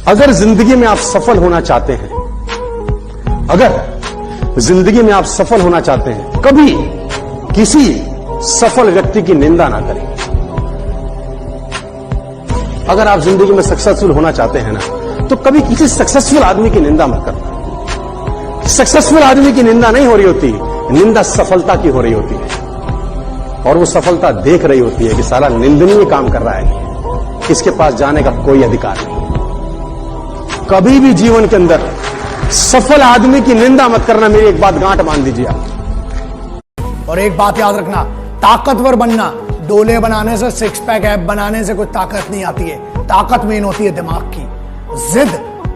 अगर जिंदगी में आप सफल होना चाहते हैं, अगर जिंदगी में आप सफल होना चाहते हैं, कभी किसी सफल व्यक्ति की निंदा ना करें। अगर आप जिंदगी में सक्सेसफुल होना चाहते हैं ना, तो कभी किसी सक्सेसफुल आदमी की निंदा मत करना। सक्सेसफुल आदमी की निंदा नहीं हो रही होती, निंदा सफलता की हो रही होती है, और वो सफलता देख रही होती है कि साला निंदनीय काम कर रहा है, इसके पास जाने का कोई अधिकार नहीं। कभी भी जीवन के अंदर सफल आदमी की निंदा मत करना। मेरी एक बात गांठ बांध दीजिए आप। और एक बात याद रखना, ताकतवर बनना डोले बनाने से, सिक्स पैक ऐप बनाने से कोई ताकत नहीं आती है। ताकत मेन होती है दिमाग की।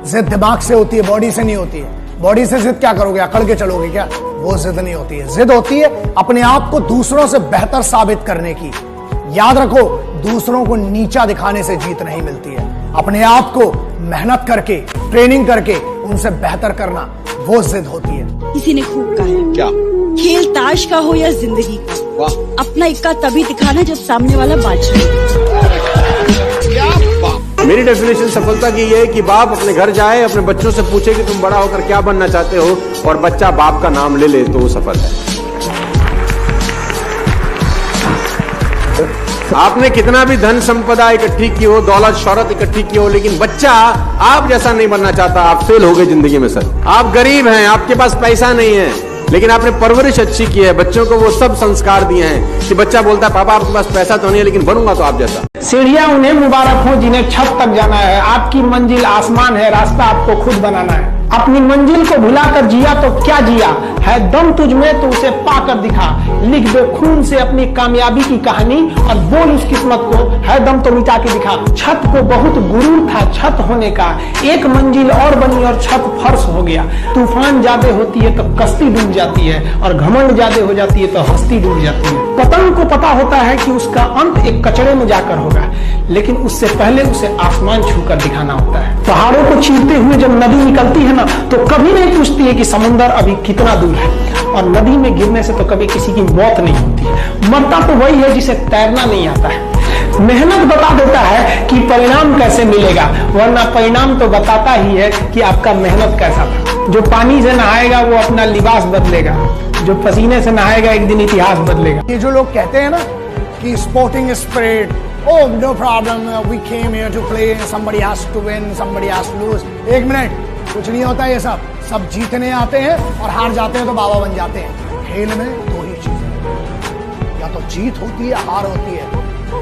जिद दिमाग से होती है, बॉडी से नहीं होती है। बॉडी से जिद क्या करोगे, अकड़ के चलोगे क्या? वो जिद नहीं होती है। जिद होती है अपने आप को दूसरों से बेहतर साबित करने की। याद रखो, दूसरों को नीचा दिखाने से जीत नहीं मिलती है। अपने आप को मेहनत करके, ट्रेनिंग करके उनसे बेहतर करना, वो जिद होती है। किसी ने खूब कहा है, क्या खेल ताश का हो या जिंदगी का, अपना इक्का तभी दिखाना जब सामने वाला बादशाह। मेरी डेफिनेशन सफलता की ये है कि बाप अपने घर जाए, अपने बच्चों से पूछे कि तुम बड़ा होकर क्या बनना चाहते हो, और बच्चा बाप का नाम ले तो वो सफल है। आपने कितना भी धन संपदा इकट्ठी की हो, दौलत शौहरत इकट्ठी की हो, लेकिन बच्चा आप जैसा नहीं बनना चाहता, आप फेल हो गए जिंदगी में। सर, आप गरीब हैं, आपके पास पैसा नहीं है, लेकिन आपने परवरिश अच्छी की है, बच्चों को वो सब संस्कार दिए हैं कि बच्चा बोलता है पापा आपके पास पैसा तो नहीं है, लेकिन बनूंगा तो आप जैसा। सीढ़ियां उन्हें मुबारक हो जिन्हें छत तक जाना है। आपकी मंजिल आसमान है, रास्ता आपको खुद बनाना है। अपनी मंजिल को भुलाकर जिया तो क्या जिया है, दम तुझ में तो उसे पाकर दिखा। लिख दे खून से अपनी कामयाबी की कहानी और बोल उस किस्मत को, है दम तो मिटा के दिखा। छत को बहुत गुरूर था छत होने का, एक मंजिल और बनी और छत फर्श हो गया। तूफान ज्यादा होती है तो कश्ती डूब जाती है, और घमंड ज्यादा हो जाती है तो हस्ती डूब जाती है। पतंग को पता होता है कि उसका अंत एक कचरे में जाकर होगा, लेकिन उससे पहले उसे आसमान छूकर दिखाना होता है। पहाड़ों को चीरते हुए जब नदी निकलती है ना, तो कभी नहीं पूछती है कि समुद्र अभी कितना दूर है, और नदी में गिरने से तो कभी किसी की मौत नहीं होती। मरता तो वही है जिसे तैरना नहीं आता है। मेहनत बता देता है कि परिणाम कैसे मिलेगा, वरना परिणाम तो बताता ही है कि आपका मेहनत कैसा था। जो पानी से नहाएगा वो अपना लिबास बदलेगा, जो पसीने से नहाएगा एक दिन इतिहास बदलेगा। ये जो लोग कहते हैं ना कि sporting spirit, oh no problem, we came here to play, somebody has to win, somebody has to lose। एक मिनट, कुछ नहीं होता ये सब जीतने आते हैं और हार जाते हैं तो बाबा बन जाते हैं। खेल में दो ही चीजें, या तो जीत होती है, हार होती है।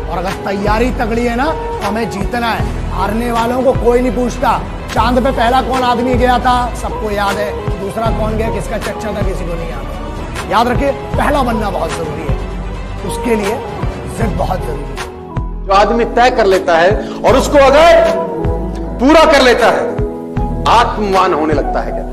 और अगर तैयारी तगड़ी है ना, तो हमें जीतना है। हारने वालों को कोई नहीं पूछता। चांद पे पहला कौन आदमी गया था, सबको याद है। दूसरा कौन गया, किसका चर्चा था, किसी को नहीं याद। याद रखिए, पहला बनना बहुत जरूरी है, उसके लिए जिद बहुत जरूरी है। जो आदमी तय कर लेता है और उसको अगर पूरा कर लेता है, आत्मवान होने लगता है। क्या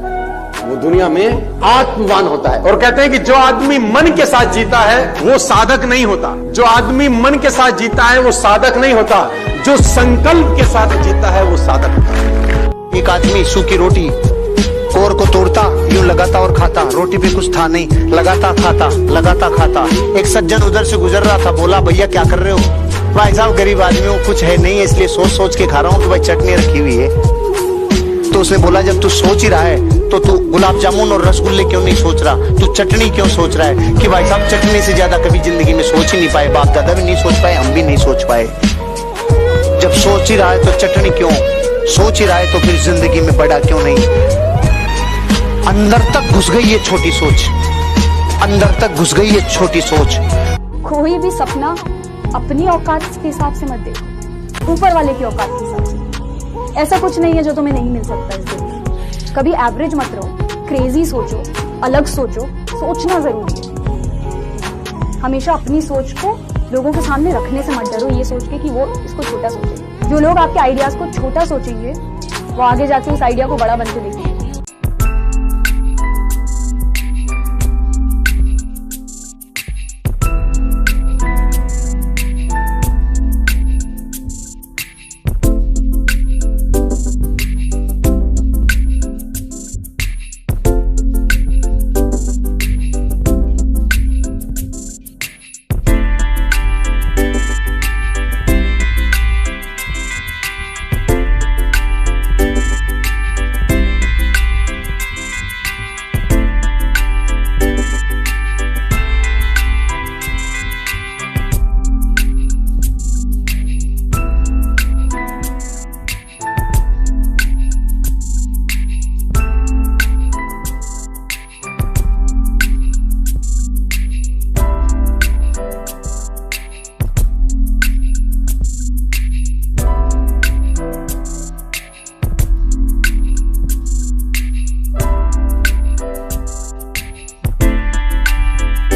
वो दुनिया में आत्मवान होता है। और कहते हैं कि जो आदमी मन के साथ जीता है वो साधक नहीं होता। जो आदमी मन के साथ जीता है वो साधक नहीं होता, जो संकल्प के साथ जीता है वो साधक होता है। एक आदमी सूखी रोटी कोर को तोड़ता, यूं लगाता और खाता। रोटी पे कुछ था नहीं, लगाता खाता, लगाता खाता। एक सज्जन उधर से गुजर रहा था, बोला भैया क्या कर रहे हो? भाई साहब गरीब आदमियों को कुछ है नहीं है, इसलिए सोच सोच के खा रहा हूँ कि भाई चटनी रखी हुई है। तो उसने बोला जब तू सोच ही रहा है तो तू गुलाब जामुन और रसगुल्ले क्यों नहीं सोच रहा, तू चटनी क्यों सोच रहा है? कि भाई साहब चटनी से ज्यादा कभी जिंदगी में सोच ही नहीं पाए, बाप दादा भी नहीं सोच पाए, हम भी नहीं सोच पाए। जब सोच ही रहा है तो चटनी क्यों, सोच ही रहा है तो फिर जिंदगी में बड़ा क्यों नहीं? अंदर तक घुस गई ये छोटी सोच, अंदर तक घुस गई ये छोटी सोच। कोई भी सपना अपनी औकात के हिसाब से मत देखो, ऊपर वाले की औकात के हिसाब से। ऐसा कुछ नहीं है जो तुम्हें नहीं मिल सकता इस दुनिया। कभी एवरेज मत रहो, क्रेजी सोचो, अलग सोचो। सोचना जरूरी है। हमेशा अपनी सोच को लोगों के सामने रखने से मत डरो, ये सोच के कि वो इसको छोटा सोचेंगे। जो लोग आपके आइडियाज को छोटा सोचेंगे, वो आगे जाके उस आइडिया को बड़ा बनते देखेंगे।